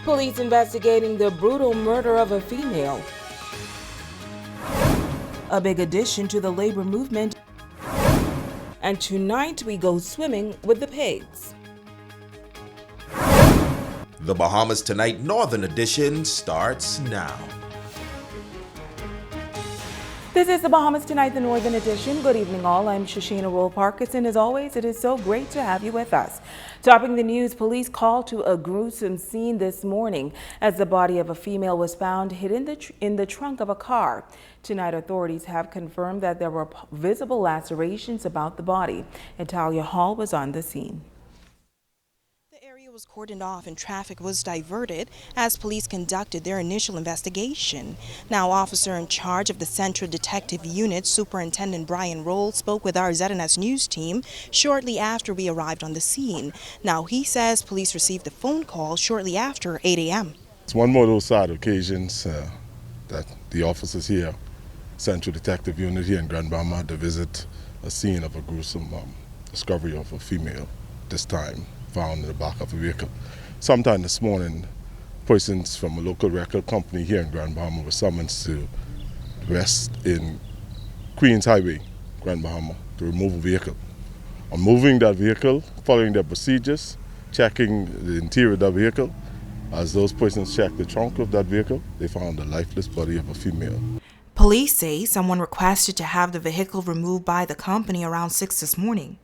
Police investigating the brutal murder of a female. A big addition to the labor movement. And tonight we go swimming with the pigs. The Bahamas Tonight Northern Edition starts now. This is the Bahamas Tonight, the Northern Edition. Good evening, all. I'm Shoshana Rolle Parkinson. As always, it is so great to have you with us. Topping the news, police called to a gruesome scene this morning as the body of a female was found hidden in the trunk of a car. Tonight, authorities have confirmed that there were visible lacerations about the body. Italia Hall was on the scene. Was cordoned off and traffic was diverted as police conducted their initial investigation. Now, officer in charge of the Central Detective Unit, Superintendent Brian Rolle, spoke with our ZNS News team shortly after we arrived on the scene. Now, he says police received a phone call shortly after 8 a.m. It's one more of those sad occasions that the officers here, Central Detective Unit here in Grand Bahama, to visit a scene of a gruesome discovery of a female, this time found in the back of a vehicle. Sometime this morning, persons from a local record company here in Grand Bahama were summoned to rest in Queens Highway, Grand Bahama, to remove a vehicle. On moving that vehicle, following their procedures, checking the interior of the vehicle, as those persons checked the trunk of that vehicle, they found the lifeless body of a female. Police say someone requested to have the vehicle removed by the company around 6 this morning.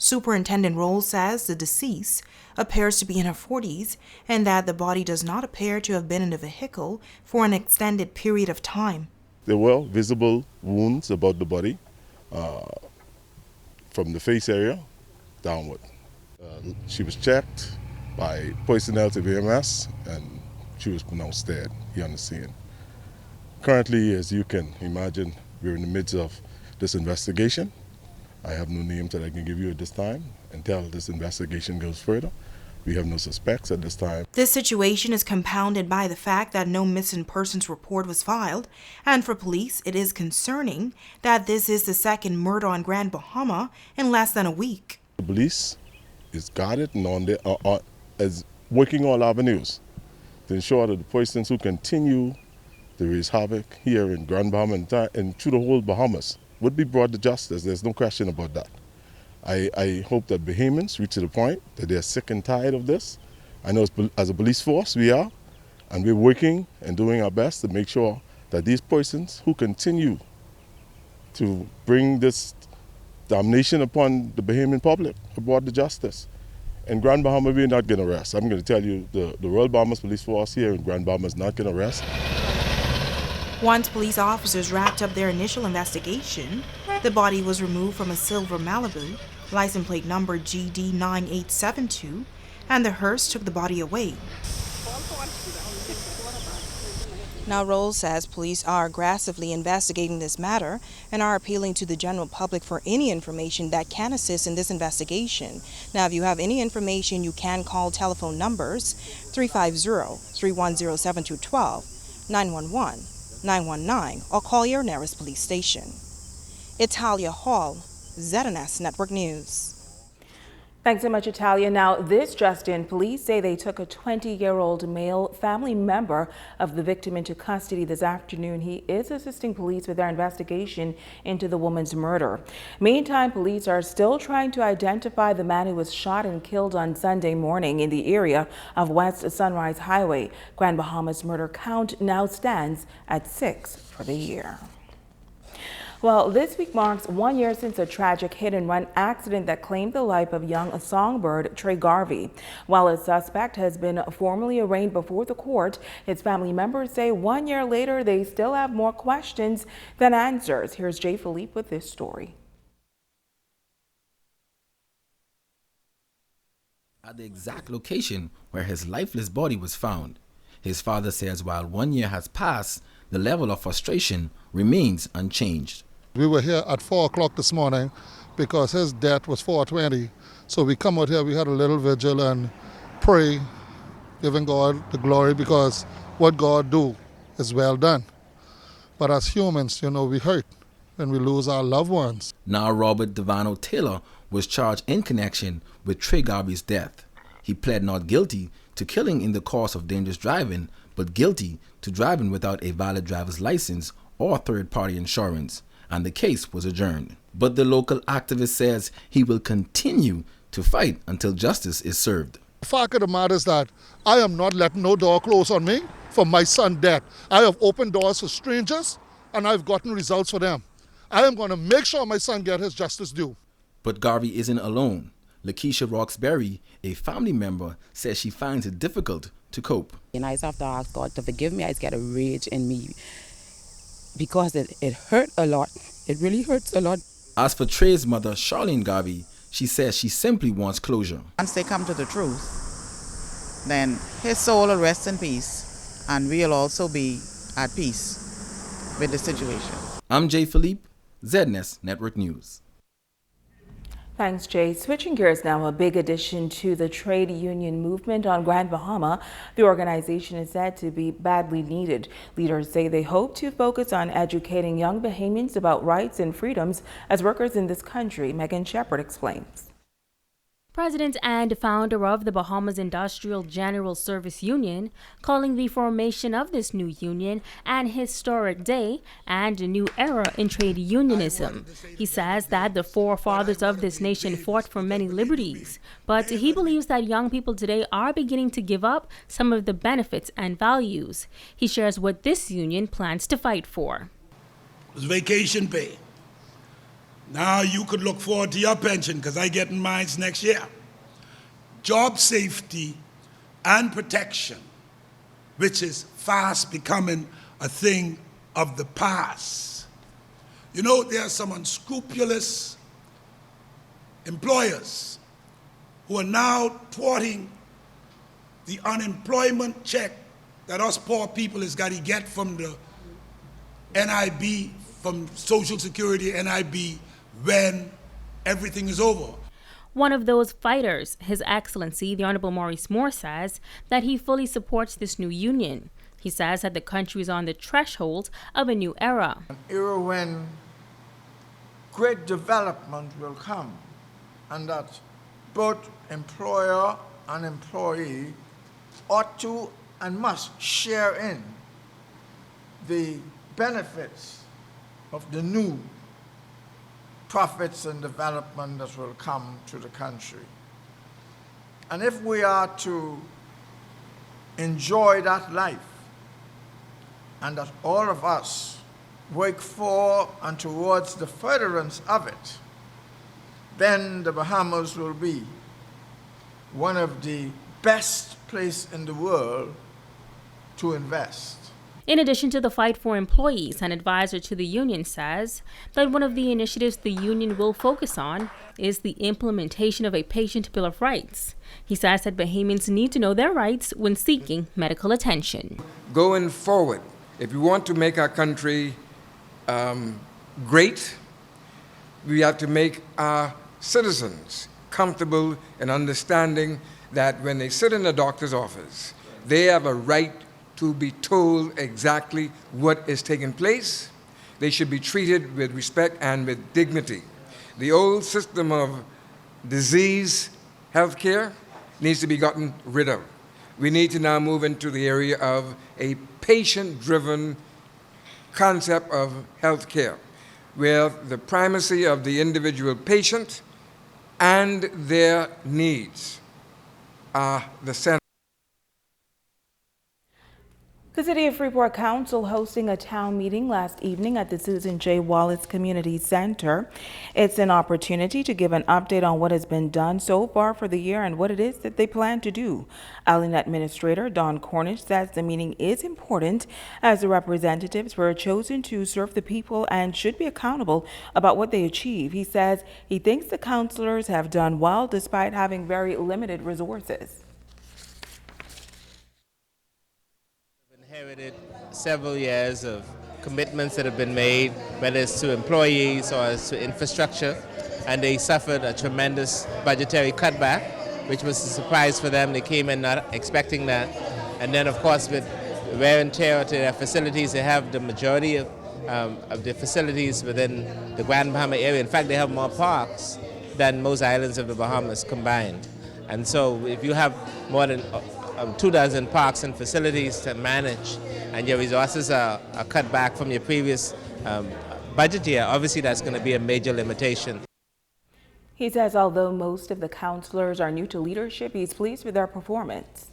Superintendent Rolle says the deceased appears to be in her 40s and that the body does not appear to have been in the vehicle for an extended period of time. There were visible wounds about the body from the face area downward. She was checked by personnel to VMS and she was pronounced dead here on the scene. Currently, as you can imagine, we're in the midst of this investigation. I have no names that I can give you at this time. Until this investigation goes further, we have no suspects at this time. This situation is compounded by the fact that no missing persons report was filed, and for police, it is concerning that this is the second murder on Grand Bahama in less than a week. The police is guarded and is working all avenues to ensure that the persons who continue to raise havoc here in Grand Bahama and through the whole Bahamas would be brought to justice. There's no question about that. I hope that Bahamians reach to the point that they're sick and tired of this. I know as a police force we are, and we're working and doing our best to make sure that these persons who continue to bring this damnation upon the Bahamian public are brought to justice. In Grand Bahama, we're not going to rest. I'm going to tell you, the Royal Bahamas Police Force here in Grand Bahama is not going to rest. Once police officers wrapped up their initial investigation, the body was removed from a silver Malibu, license plate number GD9872, and the hearse took the body away. Now, Rolle says police are aggressively investigating this matter and are appealing to the general public for any information that can assist in this investigation. Now, if you have any information, you can call telephone numbers 350-310-7212, 911-919, or call your nearest police station. Italia Hall, ZNS Network News. Thanks so much, Italia. Now, this just in, police say they took a 20-year-old male family member of the victim into custody this afternoon. He is assisting police with their investigation into the woman's murder. Meantime, police are still trying to identify the man who was shot and killed on Sunday morning in the area of West Sunrise Highway. Grand Bahama's murder count now stands at 6 for the year. Well, this week marks 1 year since a tragic hit-and-run accident that claimed the life of young songbird Trey Garvey. While a suspect has been formally arraigned before the court, his family members say 1 year later they still have more questions than answers. Here's Jay Philippe with this story. At the exact location where his lifeless body was found, his father says while 1 year has passed, the level of frustration remains unchanged. We were here at 4 o'clock this morning because his death was 4:20. So we come out here, we had a little vigil and pray, giving God the glory because what God do is well done. But as humans, we hurt when we lose our loved ones. Now Robert Devano Taylor was charged in connection with Trey Garvey's death. He pled not guilty to killing in the course of dangerous driving, but guilty to driving without a valid driver's license or third-party insurance, and the case was adjourned. But the local activist says he will continue to fight until justice is served. The fact of the matter is that I am not letting no door close on me for my son's death. I have opened doors for strangers, and I've gotten results for them. I am going to make sure my son gets his justice due. But Garvey isn't alone. Lakisha Roxbury, a family member, says she finds it difficult to cope. And I just have to ask God to forgive me. I just get a rage in me because it hurt a lot. It really hurts a lot. As for Trey's mother, Charlene Garvey, she says she simply wants closure. Once they come to the truth, then his soul will rest in peace, and we'll also be at peace with the situation. I'm Jay Philippe, ZNS Network News. Thanks, Jay. Switching gears now, a big addition to the trade union movement on Grand Bahama. The organization is said to be badly needed. Leaders say they hope to focus on educating young Bahamians about rights and freedoms as workers in this country. Megan Shepard explains. President and founder of the Bahamas Industrial General Service Union, calling the formation of this new union an historic day and a new era in trade unionism. He says that the forefathers of this nation fought for many liberties, but he believes that young people today are beginning to give up some of the benefits and values. He shares what this union plans to fight for. It was vacation pay. Now you could look forward to your pension because I get mine next year. Job safety and protection, which is fast becoming a thing of the past. You know, there are some unscrupulous employers who are now thwarting the unemployment check that us poor people has got to get from the NIB, from Social Security, NIB, when everything is over. One of those fighters, His Excellency, the Honorable Maurice, says that he fully supports this new union. He says that the country is on the threshold of a new era. An era when great development will come, and that both employer and employee ought to and must share in the benefits of the new profits and development that will come to the country. And if we are to enjoy that life, and that all of us work for and towards the furtherance of it, then the Bahamas will be one of the best places in the world to invest. In addition to the fight for employees, an advisor to the union says that one of the initiatives the union will focus on is the implementation of a patient bill of rights. He says that Bahamians need to know their rights when seeking medical attention. Going forward, if we want to make our country great, we have to make our citizens comfortable in understanding that when they sit in a doctor's office, they have a right to be told exactly what is taking place. They should be treated with respect and with dignity. The old system of disease healthcare needs to be gotten rid of. We need to now move into the area of a patient-driven concept of healthcare, where the primacy of the individual patient and their needs are the center. The City of Freeport Council hosting a town meeting last evening at the Susan J. Wallace Community Center. It's an opportunity to give an update on what has been done so far for the year and what it is that they plan to do. Allen Administrator Don Cornish says the meeting is important as the representatives were chosen to serve the people and should be accountable about what they achieve. He says he thinks the councilors have done well despite having very limited resources. Inherited several years of commitments that have been made, whether it's to employees or it's to infrastructure, and they suffered a tremendous budgetary cutback, which was a surprise for them. They came in not expecting that. And then, of course, with wear and tear to their facilities, they have the majority of the facilities within the Grand Bahama area. In fact, they have more parks than most islands of the Bahamas combined. And so if you have more than 24 parks and facilities to manage, and your resources are cut back from your previous budget year, obviously that's going to be a major limitation. He says although most of the counselors are new to leadership, he's pleased with their performance.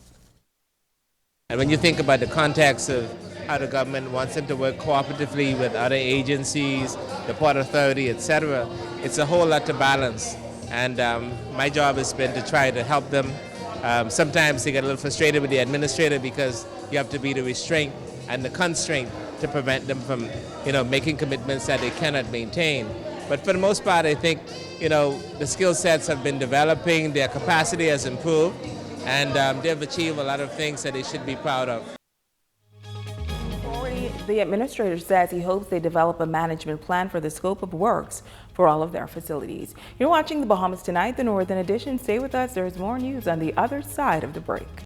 And when you think about the context of how the government wants them to work cooperatively with other agencies, the Port Authority, etc., it's a whole lot to balance. And my job has been to try to help them. Sometimes they get a little frustrated with the administrator because you have to be the restraint and the constraint to prevent them from, making commitments that they cannot maintain. But for the most part, I think, the skill sets have been developing, their capacity has improved, and they've achieved a lot of things that they should be proud of. The administrator says he hopes they develop a management plan for the scope of works for all of their facilities. You're watching the Bahamas Tonight, the Northern Edition. Stay with us. There's more news on the other side of the break.